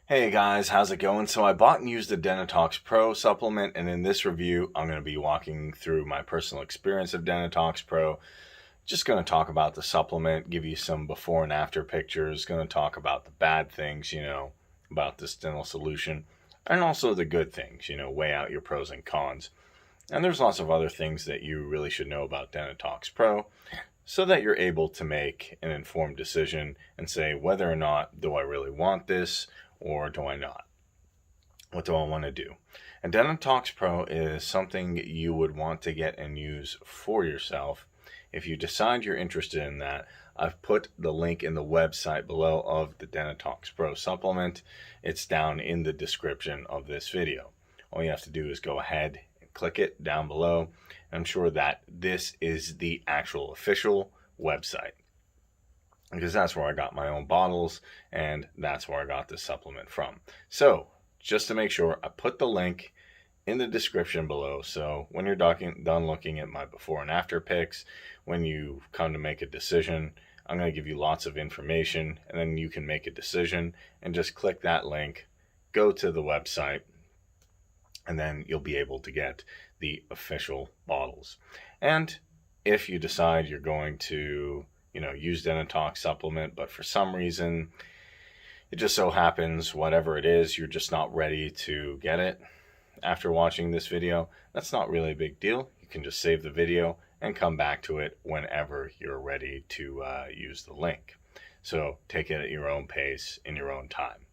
Hey guys, how's it going? So I bought and used the Dentitox Pro supplement, and in this review, I'm going to be walking through my personal experience of Dentitox Pro. Just going to talk about the supplement, give you some before and after pictures, going to talk about the bad things, about this dental solution, and also the good things, weigh out your pros and cons. And there's lots of other things that you really should know about Dentitox Pro so that you're able to make an informed decision and say whether or not do I really want this or do I not? What do I want to do? And Dentitox Pro is something you would want to get and use for yourself. If you decide you're interested in that, I've put the link in the website below of the Dentitox Pro supplement. It's down in the description of this video. All you have to do is go ahead and click it down below. I'm sure that this is the actual official website, because that's where I got my own bottles and that's where I got this supplement from. So just to make sure, I put the link in the description below. So when you're done looking at my before and after pics, when you come to make a decision, I'm going to give you lots of information, and then you can make a decision and just click that link, go to the website, and then you'll be able to get the official bottles. And if you decide you're going to use Dentitox supplement, but for some reason it just so happens, whatever it is, you're just not ready to get it after watching this video, that's not really a big deal. You can just save the video and come back to it whenever you're ready to use the link. So take it at your own pace, in your own time.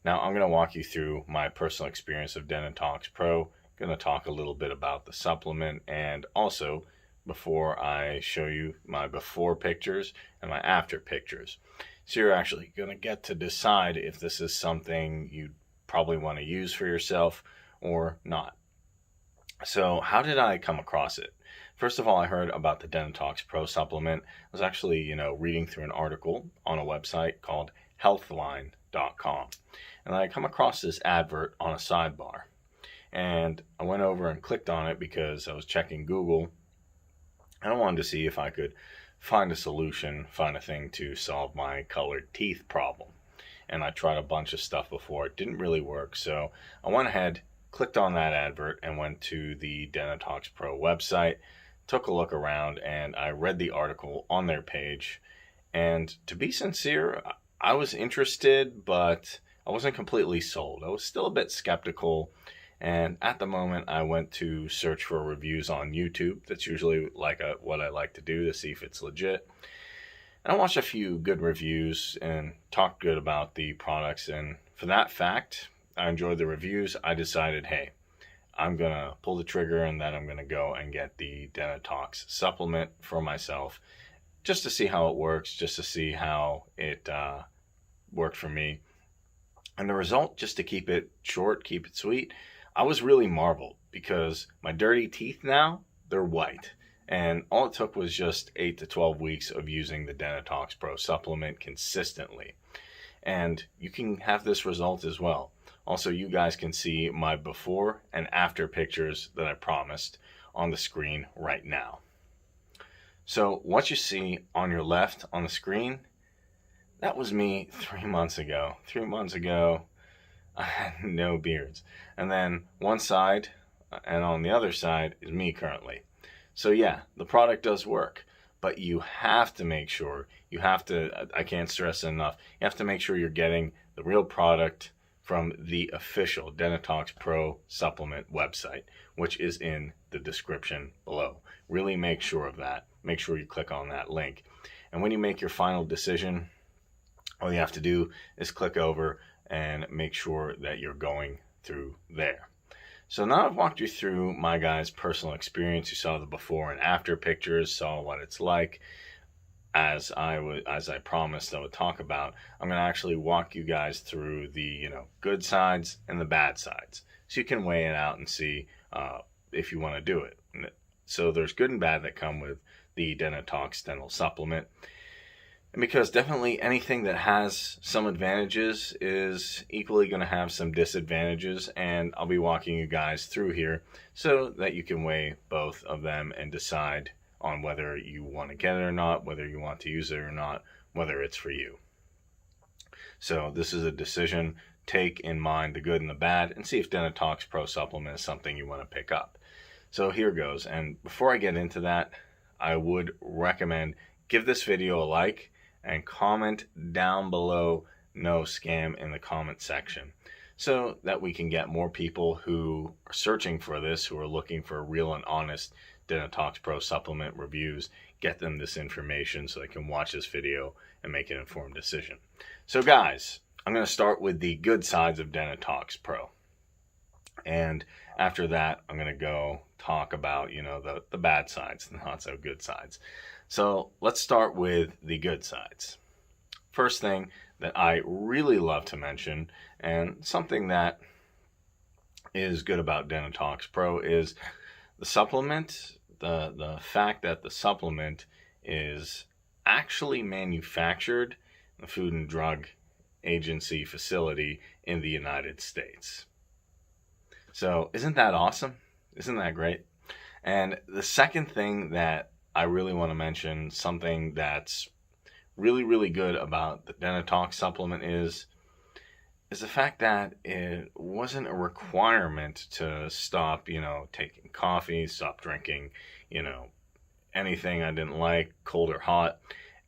Now I'm going to walk you through my personal experience of Dentitox Pro. I'm going to talk a little bit about the supplement, and also before I show you my before pictures and my after pictures. So you're actually going to get to decide if this is something you probably want to use for yourself or not. So how did I come across it? First of all, I heard about the Dentitox Pro supplement. I was actually, reading through an article on a website called healthline.com. And I come across this advert on a sidebar. And I went over and clicked on it because I was checking Google. And I wanted to see if I could find a solution, find a thing to solve my colored teeth problem. And I tried a bunch of stuff before. It didn't really work. So I went ahead, clicked on that advert, and went to the Dentitox Pro website, took a look around, and I read the article on their page. And to be sincere, I was interested, but I wasn't completely sold. I was still a bit skeptical. And at the moment, I went to search for reviews on YouTube. That's usually what I like to do to see if it's legit. And I watched a few good reviews and talked good about the products. And for that fact, I enjoyed the reviews. I decided, hey, I'm going to pull the trigger, and then I'm going to go and get the Dentitox supplement for myself, just to see how it works, just to see how it worked for me. And the result, just to keep it short, keep it sweet, I was really marveled, because my dirty teeth now, they're white. And all it took was just 8 to 12 weeks of using the Dentitox Pro supplement consistently. And you can have this result as well. Also, you guys can see my before and after pictures that I promised on the screen right now. So what you see on your left on the screen, that was me 3 months ago. 3 months ago, I had no beards. And then one side and on the other side is me currently. So yeah, the product does work, but you have to make sure, I can't stress enough, you have to make sure you're getting the real product from the official Dentitox Pro supplement website, which is in the description below. Really make sure of that. Make sure you click on that link. And when you make your final decision, all you have to do is click over and make sure that you're going through there. So now I've walked you through my guy's personal experience. You saw the before and after pictures, saw what it's like. As I promised I would talk about, I'm going to actually walk you guys through the good sides and the bad sides, so you can weigh it out and see if you want to do it. So there's good and bad that come with the Dentitox dental supplement. And because definitely anything that has some advantages is equally going to have some disadvantages, and I'll be walking you guys through here so that you can weigh both of them and decide on whether you want to get it or not, whether you want to use it or not, whether it's for you. So this is a decision take in mind the good and the bad and see if Dentitox Pro supplement is something you want to pick up. So here goes. And before I get into that, I would recommend give this video a like and comment down below no scam in the comment section, so that we can get more people who are searching for this, who are looking for real and honest Dentitox Pro supplement reviews, get them this information so they can watch this video and make an informed decision. So guys, I'm going to start with the good sides of Dentitox Pro. And after that, I'm going to go talk about, the bad sides, the not so good sides. So let's start with the good sides. First thing that I really love to mention, and something that is good about Dentitox Pro, is the supplement, the fact that the supplement is actually manufactured in the Food and Drug Agency facility in the United States. So isn't that awesome? Isn't that great? And the second thing that I really want to mention, something that's really, really good about the Dentitox supplement is the fact that it wasn't a requirement to stop, taking coffee, stop drinking, anything I didn't like, cold or hot.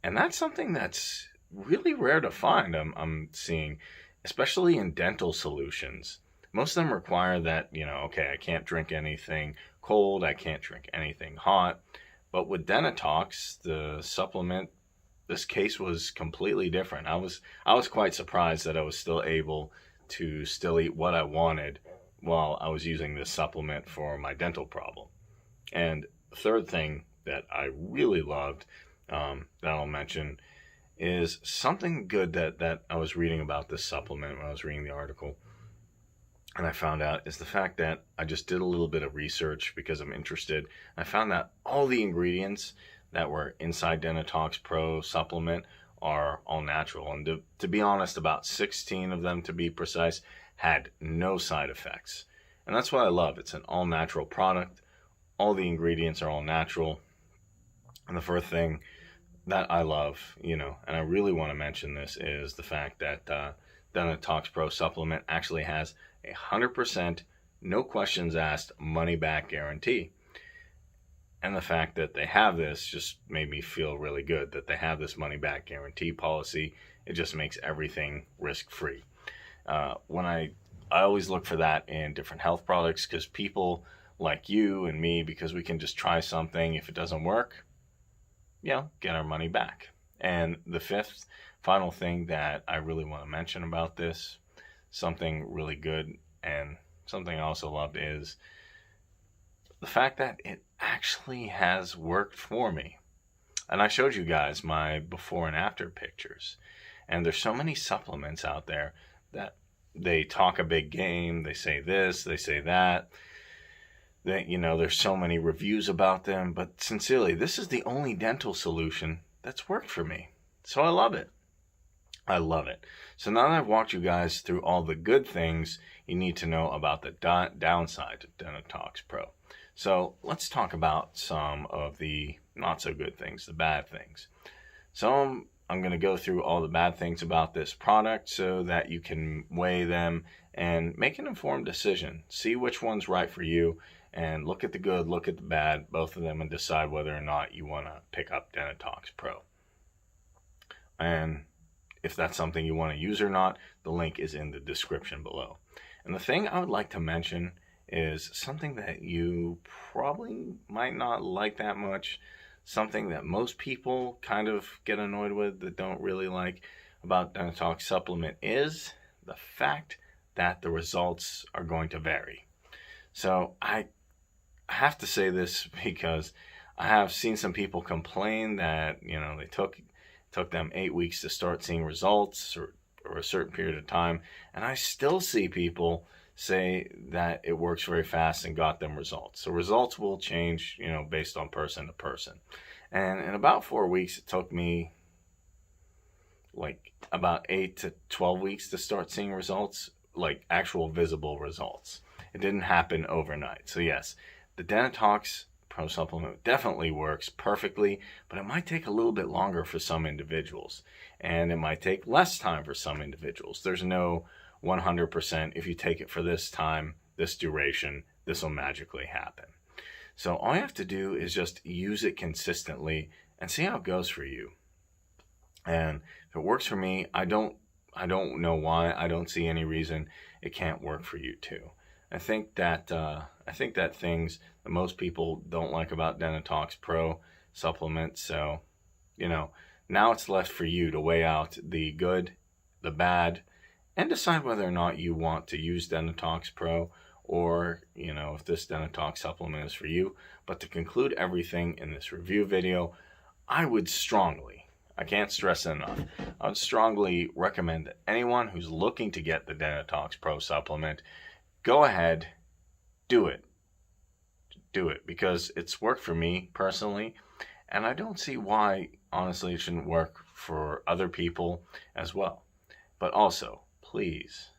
And that's something that's really rare to find, I'm seeing, especially in dental solutions. Most of them require that, okay, I can't drink anything cold, I can't drink anything hot. But with Dentitox, the supplement, this case was completely different. I was quite surprised that I was still able to still eat what I wanted while I was using this supplement for my dental problem. And the third thing that I really loved, that I'll mention, is something good that I was reading about this supplement when I was reading the article. And I found out is the fact that I just did a little bit of research because I'm interested. I found that all the ingredients that were inside Dentitox Pro supplement are all natural. And to be honest, about 16 of them, to be precise, had no side effects. And that's what I love. It's an all-natural product. All the ingredients are all natural. And the first thing that I love, and I really want to mention this, is the fact that Dentitox Pro supplement actually has a 100% no questions asked money back guarantee. And the fact that they have this just made me feel really good, that they have this money back guarantee policy. It just makes everything risk free. When I always look for that in different health products, because people like you and me, because we can just try something, if it doesn't work, get our money back. And the fifth final thing that I really want to mention about this, something really good and something I also loved, is the fact that it actually has worked for me. And I showed you guys my before and after pictures. And there's so many supplements out there that they talk a big game, they say this, they say that. That, there's so many reviews about them, but sincerely, this is the only dental solution that's worked for me. So I love it. I love it. So now that I've walked you guys through all the good things you need to know about the downside of Dentitox Pro. So let's talk about some of the not so good things, the bad things. So I'm going to go through all the bad things about this product so that you can weigh them and make an informed decision. See which one's right for you and look at the good, look at the bad, both of them, and decide whether or not you want to pick up Dentitox Pro. And if that's something you want to use or not, the link is in the description below. And the thing I would like to mention is something that you probably might not like that much, something that most people kind of get annoyed with, that don't really like about Dentitox supplement, is the fact that the results are going to vary. So I have to say this because I have seen some people complain that, they took them 8 weeks to start seeing results, or a certain period of time, and I still see people say that it works very fast and got them results. So results will change, based on person to person. And in about 4 weeks, it took me like about 8 to 12 weeks to start seeing results, like actual visible results. It didn't happen overnight. So yes, the Dentitox Pro supplement definitely works perfectly, but it might take a little bit longer for some individuals, and it might take less time for some individuals. There's no 100%, if you take it for this time, this duration, this will magically happen. So all you have to do is just use it consistently and see how it goes for you. And if it works for me, I don't know why. I don't see any reason it can't work for you too. I think that things that most people don't like about Dentitox Pro supplements. So, now it's left for you to weigh out the good, the bad, and decide whether or not you want to use Dentitox Pro, or, if this Dentitox supplement is for you. But to conclude everything in this review video, I would strongly, I can't stress it enough, I would strongly recommend that anyone who's looking to get the Dentitox Pro supplement, go ahead, do it. Do it, because it's worked for me personally, and I don't see why, honestly, it shouldn't work for other people as well. But also, please,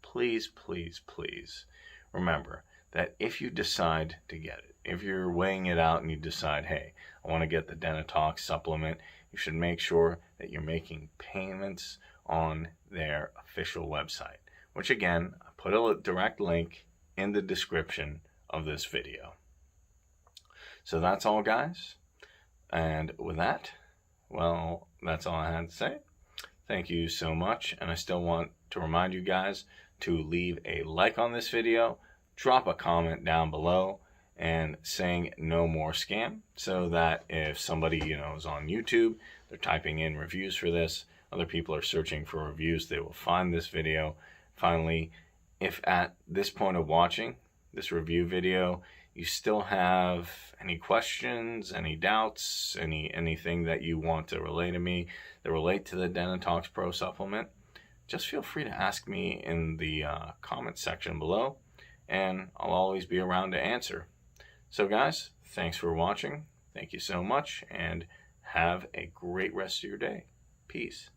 please, please, please, remember that if you decide to get it, if you're weighing it out and you decide, hey, I want to get the Dentitox supplement, you should make sure that you're making payments on their official website, which again, I put a direct link in the description of this video. So that's all, guys. And with that, well, that's all I had to say. Thank you so much. And I still want to remind you guys to leave a like on this video, drop a comment down below, and saying no more scam, so that if somebody, is on YouTube, they're typing in reviews for this, other people are searching for reviews, they will find this video. Finally, if at this point of watching this review video, you still have any questions, any doubts, anything that you want to relay to me that relate to the Dentitox Pro supplement, just feel free to ask me in the comment section below, and I'll always be around to answer. So guys, thanks for watching. Thank you so much, and have a great rest of your day. Peace.